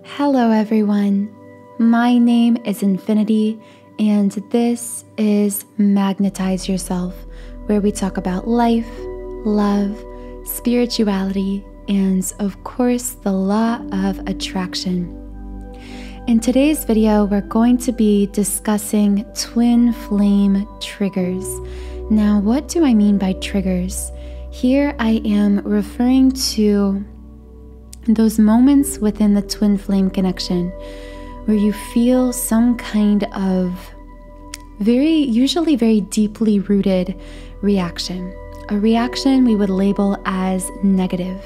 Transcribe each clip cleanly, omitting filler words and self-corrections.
Hello everyone, my name is Infinity and this is Magnetize Yourself, where we talk about life, love, spirituality, and of course the law of attraction. In today's video, we're going to be discussing twin flame triggers. Now, what do I mean by triggers? Here I am referring to those moments within the twin flame connection where you feel some kind of usually very deeply rooted reaction. A reaction we would label as negative.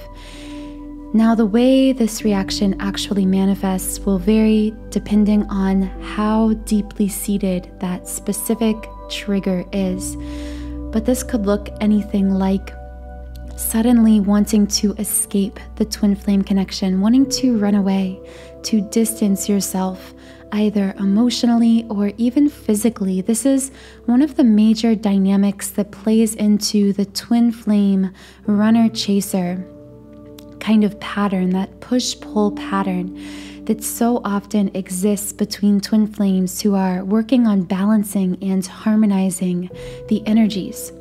Now, the way this reaction actually manifests will vary depending on how deeply seated that specific trigger is. But this could look anything like suddenly wanting to escape the twin flame connection, wanting to run away, to distance yourself, either emotionally or even physically. This is one of the major dynamics that plays into the twin flame runner-chaser kind of pattern, that push-pull pattern that so often exists between twin flames who are working on balancing and harmonizing the energies.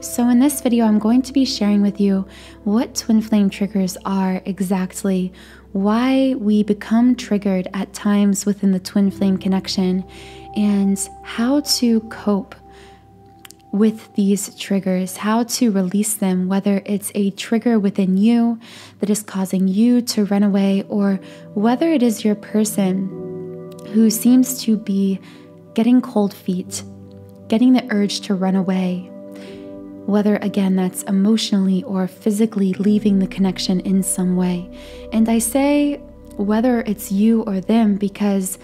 So in this video, I'm going to be sharing with you what twin flame triggers are exactly, why we become triggered at times within the twin flame connection, and how to cope with these triggers, how to release them, whether it's a trigger within you that is causing you to run away, or whether it is your person who seems to be getting cold feet, getting the urge to run away. Whether, again, that's emotionally or physically leaving the connection in some way. And I say whether it's you or them because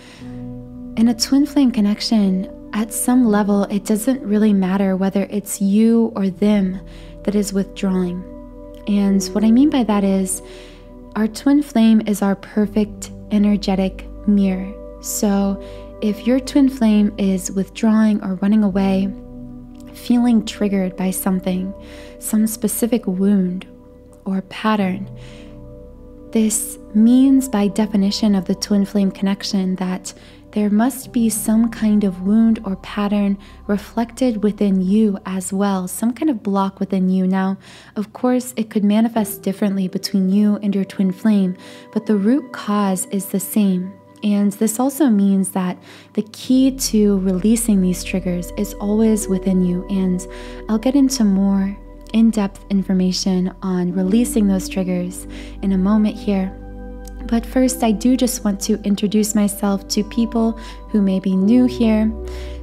in a twin flame connection, at some level, it doesn't really matter whether it's you or them that is withdrawing. And what I mean by that is our twin flame is our perfect energetic mirror. So if your twin flame is withdrawing or running away, feeling triggered by something, some specific wound or pattern, this means by definition of the twin flame connection that there must be some kind of wound or pattern reflected within you as well, some kind of block within you. Now, of course, it could manifest differently between you and your twin flame, but the root cause is the same. And this also means that the key to releasing these triggers is always within you. And I'll get into more in-depth information on releasing those triggers in a moment here. But first, I do just want to introduce myself to people who may be new here.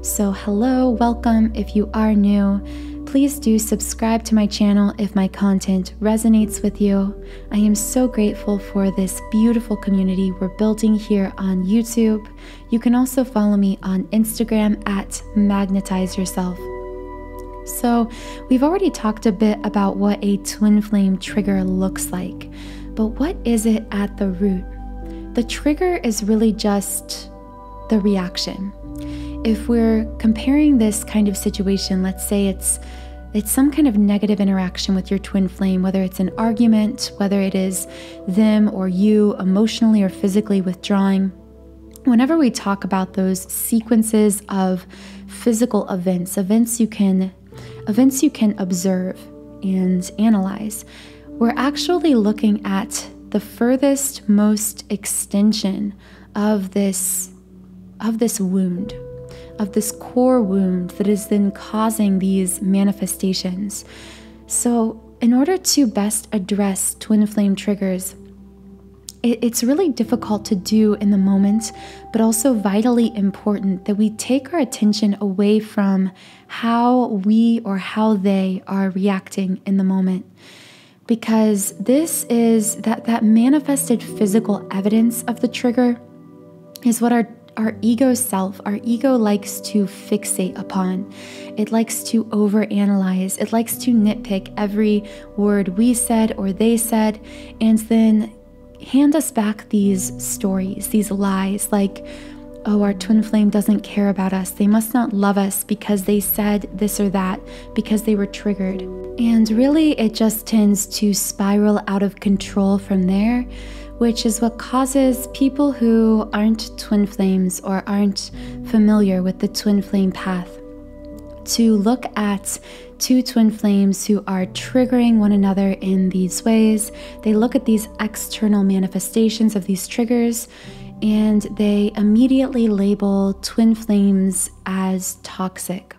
So hello, welcome if you are new. Please do subscribe to my channel if my content resonates with you. I am so grateful for this beautiful community we're building here on YouTube. You can also follow me on Instagram at Magnetize Yourself. So we've already talked a bit about what a twin flame trigger looks like, but what is it at the root? The trigger is really just the reaction. If we're comparing this kind of situation, let's say it's some kind of negative interaction with your twin flame, whether it's an argument, whether it is them or you emotionally or physically withdrawing. Whenever we talk about those sequences of physical events you can observe and analyze, we're actually looking at the furthest most extension of this wound, of this core wound that is then causing these manifestations. So in order to best address twin flame triggers, it's really difficult to do in the moment, but also vitally important that we take our attention away from how we or how they are reacting in the moment. Because this is that manifested physical evidence of the trigger is what our ego self, our ego likes to fixate upon. It likes to overanalyze. It likes to nitpick every word we said or they said, and then hand us back these stories, these lies like, oh, our twin flame doesn't care about us. They must not love us because they said this or that, because they were triggered. And really, it just tends to spiral out of control from there, which is what causes people who aren't twin flames or aren't familiar with the twin flame path to look at two twin flames who are triggering one another in these ways. They look at these external manifestations of these triggers and they immediately label twin flames as toxic.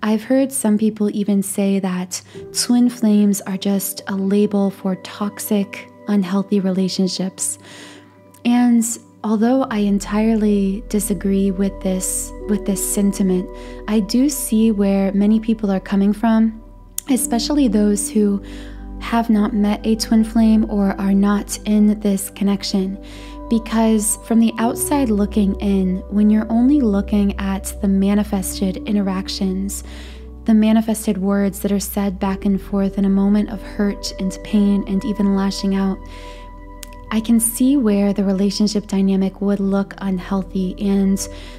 I've heard some people even say that twin flames are just a label for toxic, unhealthy relationships. And although I entirely disagree with this sentiment, I do see where many people are coming from, especially those who have not met a twin flame or are not in this connection. Because from the outside looking in, when you're only looking at the manifested interactions, the manifested words that are said back and forth in a moment of hurt and pain and even lashing out, I can see where the relationship dynamic would look unhealthy. And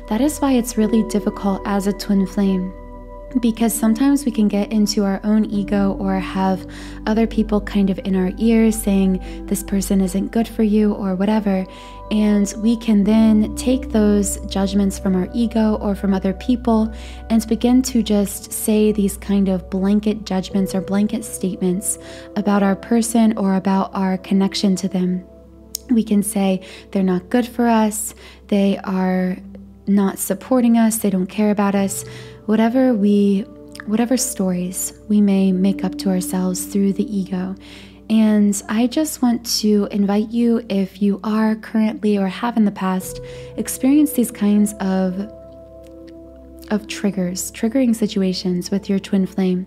that is why it's really difficult as a twin flame, because sometimes we can get into our own ego or have other people kind of in our ears saying this person isn't good for you or whatever, and we can then take those judgments from our ego or from other people and begin to just say these kind of blanket judgments or blanket statements about our person or about our connection to them. We can say they're not good for us, they are not supporting us, they don't care about us, whatever stories we may make up to ourselves through the ego. And I just want to invite you, if you are currently or have in the past experienced these kinds of triggering situations with your twin flame,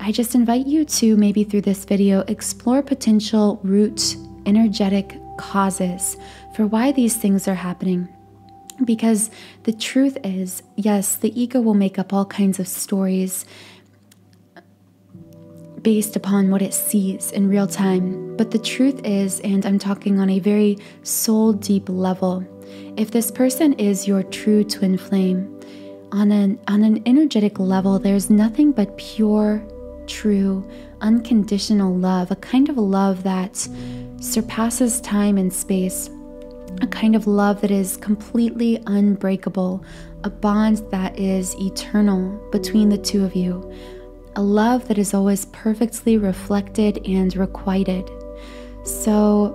I just invite you to maybe through this video explore potential root energetic causes for why these things are happening. Because the truth is, yes, the ego will make up all kinds of stories based upon what it sees in real time. But the truth is, and I'm talking on a very soul deep level, if this person is your true twin flame, on an energetic level, there's nothing but pure, true, unconditional love, a kind of love that surpasses time and space, a kind of love that is completely unbreakable, a bond that is eternal between the two of you, a love that is always perfectly reflected and requited. So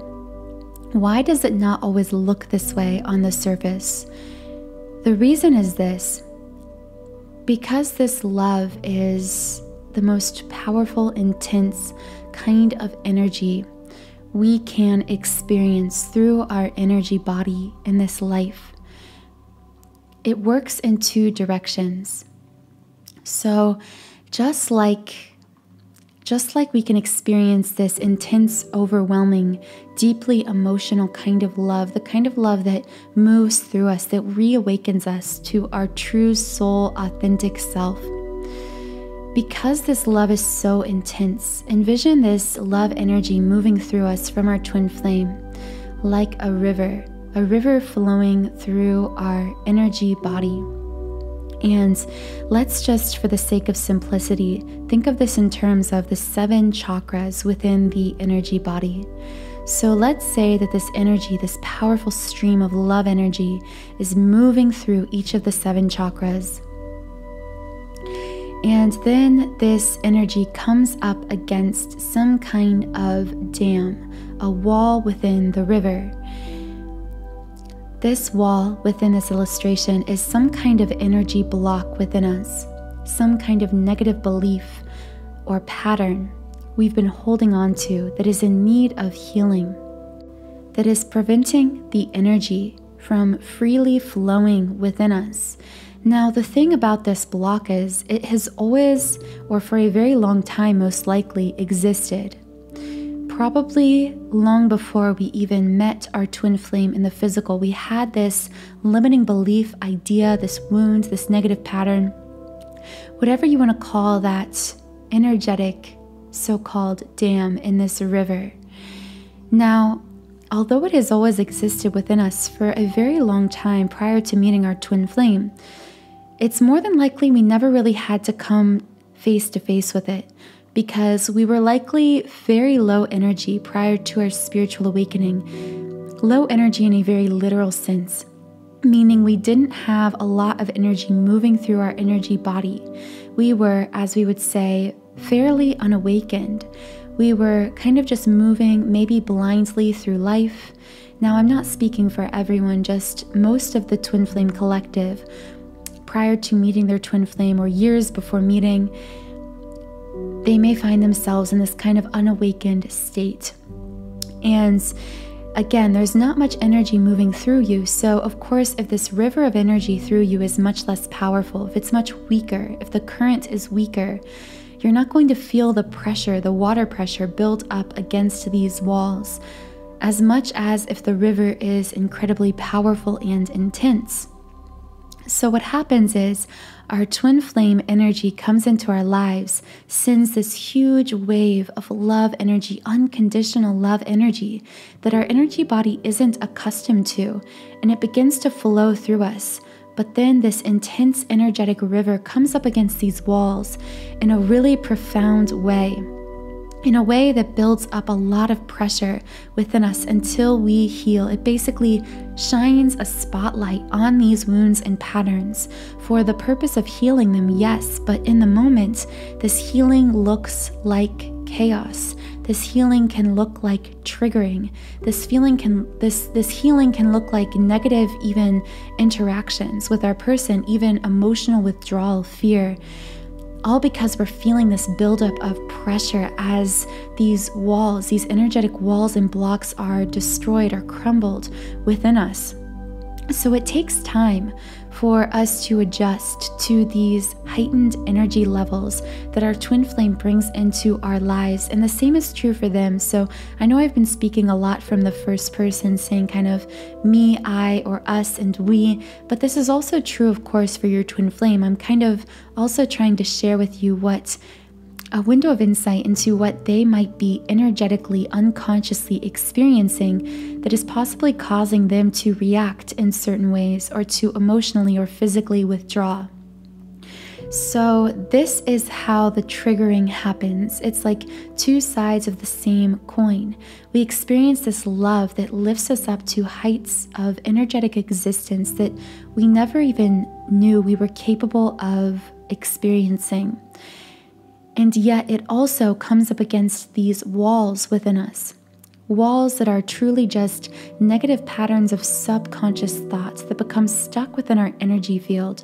why does it not always look this way on the surface? The reason is this: because this love is the most powerful, intense kind of energy we can experience through our energy body in this life. It works in two directions. So just like we can experience this intense, overwhelming, deeply emotional kind of love, the kind of love that moves through us, that reawakens us to our true soul, authentic self. Because this love is so intense, envision this love energy moving through us from our twin flame like a river flowing through our energy body. And let's just, for the sake of simplicity, think of this in terms of the 7 chakras within the energy body. So let's say that this energy, this powerful stream of love energy, is moving through each of the 7 chakras. And then this energy comes up against some kind of dam, a wall within the river. This wall within this illustration is some kind of energy block within us, some kind of negative belief or pattern we've been holding on to that is in need of healing, that is preventing the energy from freely flowing within us. Now, the thing about this block is it has always, or for a very long time most likely, existed. Probably long before we even met our twin flame in the physical, we had this limiting belief, idea, this wound, this negative pattern, whatever you want to call that energetic so-called dam in this river. Now, although it has always existed within us for a very long time prior to meeting our twin flame, it's more than likely we never really had to come face to face with it, because we were likely very low energy prior to our spiritual awakening. Low energy in a very literal sense, meaning we didn't have a lot of energy moving through our energy body. We were, as we would say, fairly unawakened. We were kind of just moving maybe blindly through life. Now, I'm not speaking for everyone, just most of the Twin Flame Collective, prior to meeting their Twin Flame or years before meeting, they may find themselves in this kind of unawakened state. And again, there's not much energy moving through you. So of course, if this river of energy through you is much less powerful, if it's much weaker, if the current is weaker, you're not going to feel the pressure, the water pressure build up against these walls, as much as if the river is incredibly powerful and intense. So what happens is our twin flame energy comes into our lives, sends this huge wave of love energy, unconditional love energy that our energy body isn't accustomed to, and it begins to flow through us. But then this intense energetic river comes up against these walls in a really profound way, in a way that builds up a lot of pressure within us until we heal. It basically shines a spotlight on these wounds and patterns for the purpose of healing them, yes, but in the moment, this healing looks like chaos. This healing can look like triggering. This healing can look like negative even interactions with our person, even emotional withdrawal, fear, all because we're feeling this buildup of pressure as these walls, these energetic walls and blocks are destroyed or crumbled within us. So it takes time for us to adjust to these heightened energy levels that our twin flame brings into our lives. And the same is true for them. So I know I've been speaking a lot from the first person, saying kind of me, I, or us, and we, but this is also true, of course, for your twin flame. I'm kind of also trying to share with you a window of insight into what they might be energetically, unconsciously experiencing that is possibly causing them to react in certain ways or to emotionally or physically withdraw. So this is how the triggering happens. It's like two sides of the same coin. We experience this love that lifts us up to heights of energetic existence that we never even knew we were capable of experiencing. And yet it also comes up against these walls within us. Walls that are truly just negative patterns of subconscious thoughts that become stuck within our energy field.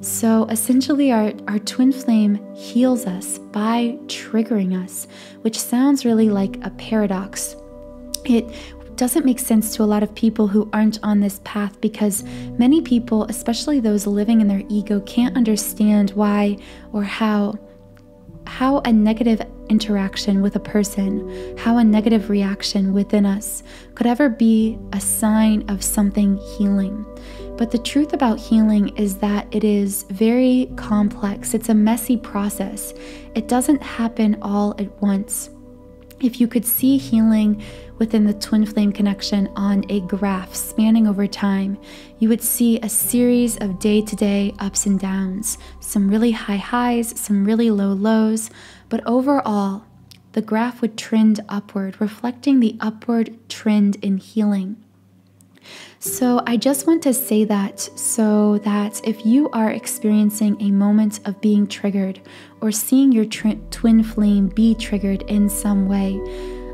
So essentially our twin flame heals us by triggering us, which sounds really like a paradox. It doesn't make sense to a lot of people who aren't on this path because many people, especially those living in their ego, can't understand why or how a negative interaction with a person, how a negative reaction within us could ever be a sign of something healing. But the truth about healing is that it is very complex. It's a messy process. It doesn't happen all at once. If you could see healing within the twin flame connection on a graph spanning over time, you would see a series of day-to-day ups and downs, some really high highs, some really low lows, but overall, the graph would trend upward, reflecting the upward trend in healing. So I just want to say that so that if you are experiencing a moment of being triggered or seeing your twin flame be triggered in some way,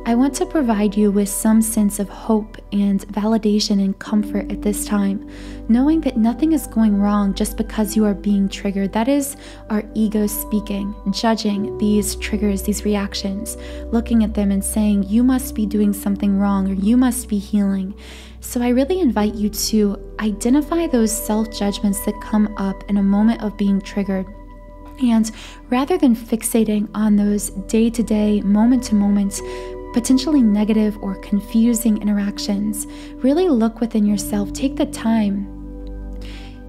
I want to provide you with some sense of hope and validation and comfort at this time, knowing that nothing is going wrong just because you are being triggered. That is our ego speaking, judging these triggers, these reactions, looking at them and saying, you must be doing something wrong or you must be healing. So I really invite you to identify those self-judgments that come up in a moment of being triggered. And rather than fixating on those day-to-day, moment-to-moment, potentially negative or confusing interactions, really look within yourself. Take the time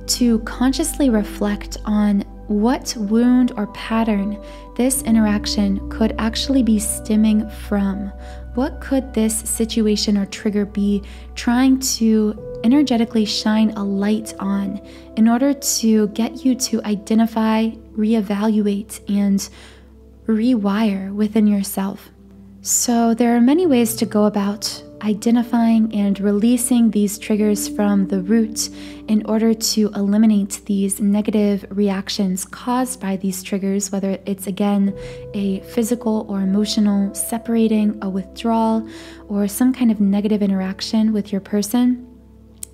to consciously reflect on what wound or pattern this interaction could actually be stemming from. What could this situation or trigger be trying to energetically shine a light on in order to get you to identify, reevaluate, and rewire within yourself. So there are many ways to go about identifying and releasing these triggers from the root in order to eliminate these negative reactions caused by these triggers, whether it's, again, a physical or emotional separating, a withdrawal, or some kind of negative interaction with your person.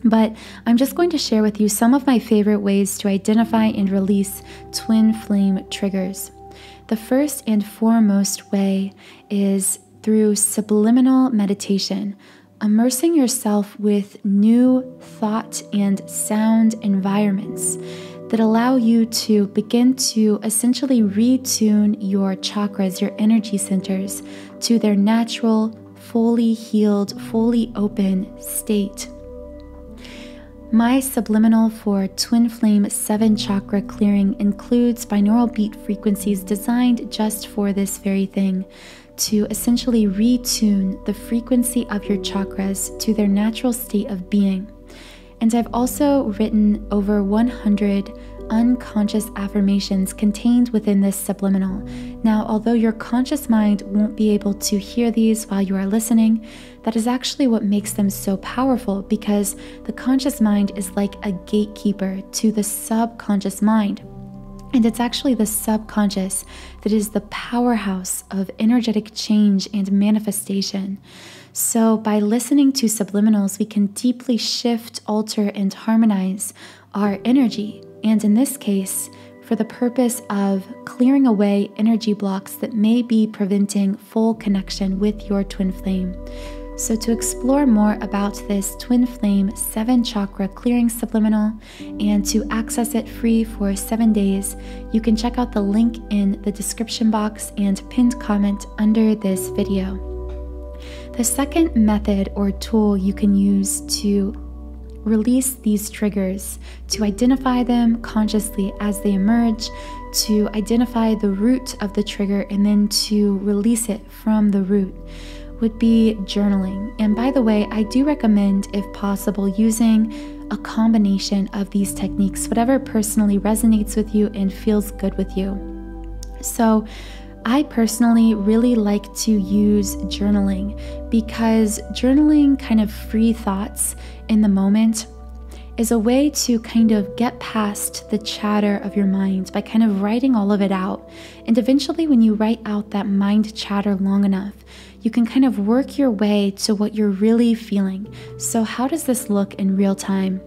But I'm just going to share with you some of my favorite ways to identify and release twin flame triggers. The first and foremost way is through subliminal meditation, immersing yourself with new thought and sound environments that allow you to begin to essentially retune your chakras, your energy centers, to their natural, fully healed, fully open state. My subliminal for Twin Flame 7 chakra clearing includes binaural beat frequencies designed just for this very thing, to essentially retune the frequency of your chakras to their natural state of being. And I've also written over 100 unconscious affirmations contained within this subliminal. Now, although your conscious mind won't be able to hear these while you are listening, that is actually what makes them so powerful, because the conscious mind is like a gatekeeper to the subconscious mind. And it's actually the subconscious that is the powerhouse of energetic change and manifestation. So by listening to subliminals, we can deeply shift, alter, and harmonize our energy. And in this case, for the purpose of clearing away energy blocks that may be preventing full connection with your twin flame. So to explore more about this Twin Flame 7 chakra clearing subliminal and to access it free for 7 days, you can check out the link in the description box and pinned comment under this video. The second method or tool you can use to release these triggers, to identify them consciously as they emerge, to identify the root of the trigger, and then to release it from the root, would be journaling. And by the way, I do recommend, if possible, using a combination of these techniques, whatever personally resonates with you and feels good with you. So I personally really like to use journaling, because journaling kind of free thoughts in the moment is a way to kind of get past the chatter of your mind by kind of writing all of it out. And eventually, when you write out that mind chatter long enough, you can kind of work your way to what you're really feeling. So how does this look in real time?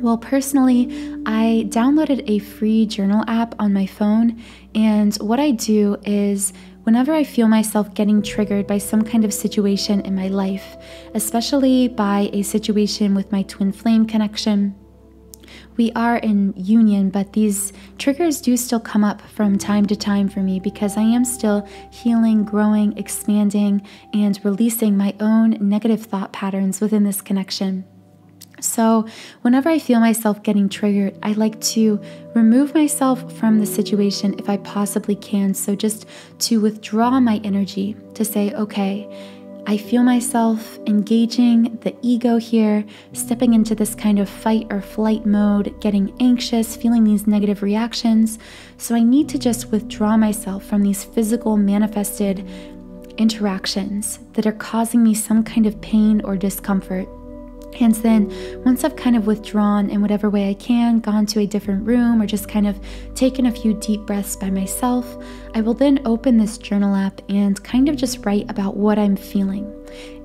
Well, personally, I downloaded a free journal app on my phone, and what I do is whenever I feel myself getting triggered by some kind of situation in my life, especially by a situation with my twin flame connection, we are in union, but these triggers do still come up from time to time for me, because I am still healing, growing, expanding, and releasing my own negative thought patterns within this connection. So whenever I feel myself getting triggered, I like to remove myself from the situation if I possibly can. So just to withdraw my energy, to say, okay, I feel myself engaging the ego here, stepping into this kind of fight or flight mode, getting anxious, feeling these negative reactions. So I need to just withdraw myself from these physical manifested interactions that are causing me some kind of pain or discomfort. And then once I've kind of withdrawn in whatever way I can, gone to a different room, or just kind of taken a few deep breaths by myself, I will then open this journal app and kind of just write about what I'm feeling.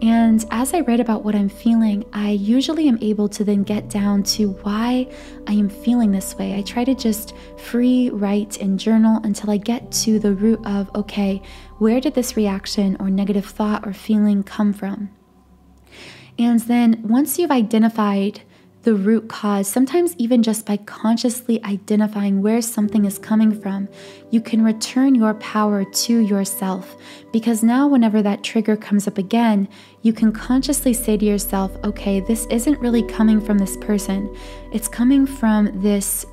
And as I write about what I'm feeling, I usually am able to then get down to why I am feeling this way. I try to just free write and journal until I get to the root of, okay, where did this reaction or negative thought or feeling come from? And then once you've identified the root cause, sometimes even just by consciously identifying where something is coming from, you can return your power to yourself. Because now whenever that trigger comes up again, you can consciously say to yourself, okay, this isn't really coming from this person. It's coming from this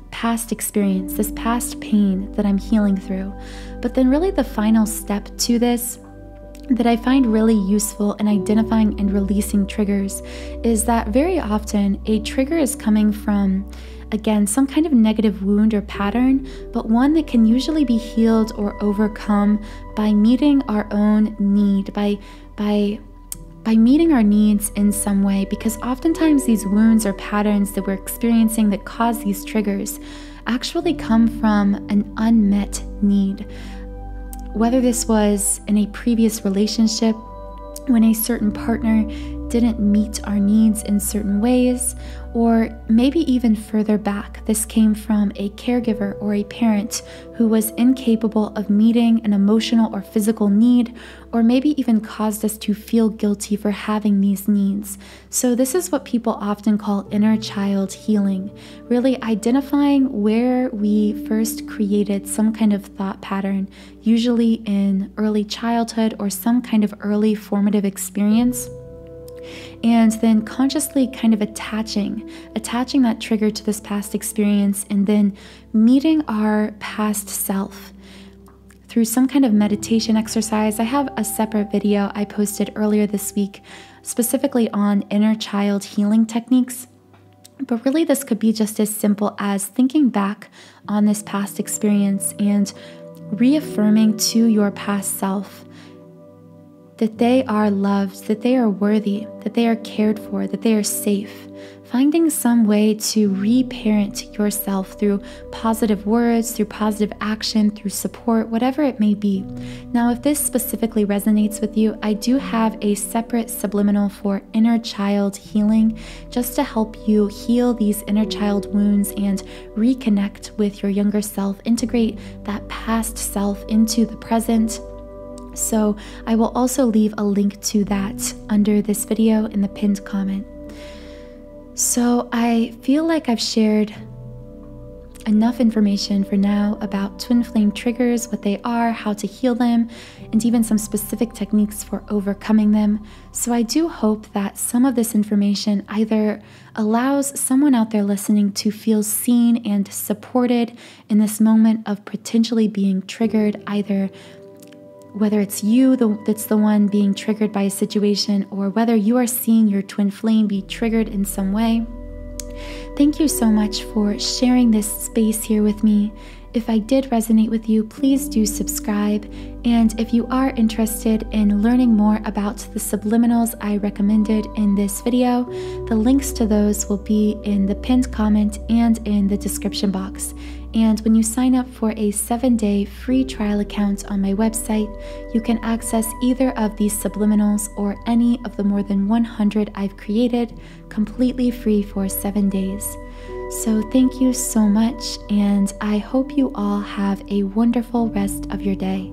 past experience, this past pain that I'm healing through. But then really the final step to this that I find really useful in identifying and releasing triggers is that very often a trigger is coming from, again, some kind of negative wound or pattern, but one that can usually be healed or overcome by meeting our own need, by meeting our needs in some way, because oftentimes these wounds or patterns that we're experiencing that cause these triggers actually come from an unmet need. Whether this was in a previous relationship, when a certain partner didn't meet our needs in certain ways, or maybe even further back, this came from a caregiver or a parent who was incapable of meeting an emotional or physical need, or maybe even caused us to feel guilty for having these needs. So this is what people often call inner child healing, really identifying where we first created some kind of thought pattern, usually in early childhood or some kind of early formative experience, and then consciously kind of attaching that trigger to this past experience, and then meeting our past self through some kind of meditation exercise. I have a separate video I posted earlier this week specifically on inner child healing techniques, but really this could be just as simple as thinking back on this past experience and reaffirming to your past self that they are loved, that they are worthy, that they are cared for, that they are safe. Finding some way to reparent yourself through positive words, through positive action, through support, whatever it may be. Now, if this specifically resonates with you, I do have a separate subliminal for inner child healing, just to help you heal these inner child wounds and reconnect with your younger self, integrate that past self into the present. So I will also leave a link to that under this video in the pinned comment. So I feel like I've shared enough information for now about twin flame triggers, what they are, how to heal them, and even some specific techniques for overcoming them. So I do hope that some of this information either allows someone out there listening to feel seen and supported in this moment of potentially being triggered, either whether it's you that's the one being triggered by a situation, or whether you are seeing your twin flame be triggered in some way. Thank you so much for sharing this space here with me. If I did resonate with you, please do subscribe. And if you are interested in learning more about the subliminals I recommended in this video, the links to those will be in the pinned comment and in the description box. And when you sign up for a 7-day free trial account on my website, you can access either of these subliminals or any of the more than 100 I've created completely free for 7 days. So thank you so much, and I hope you all have a wonderful rest of your day.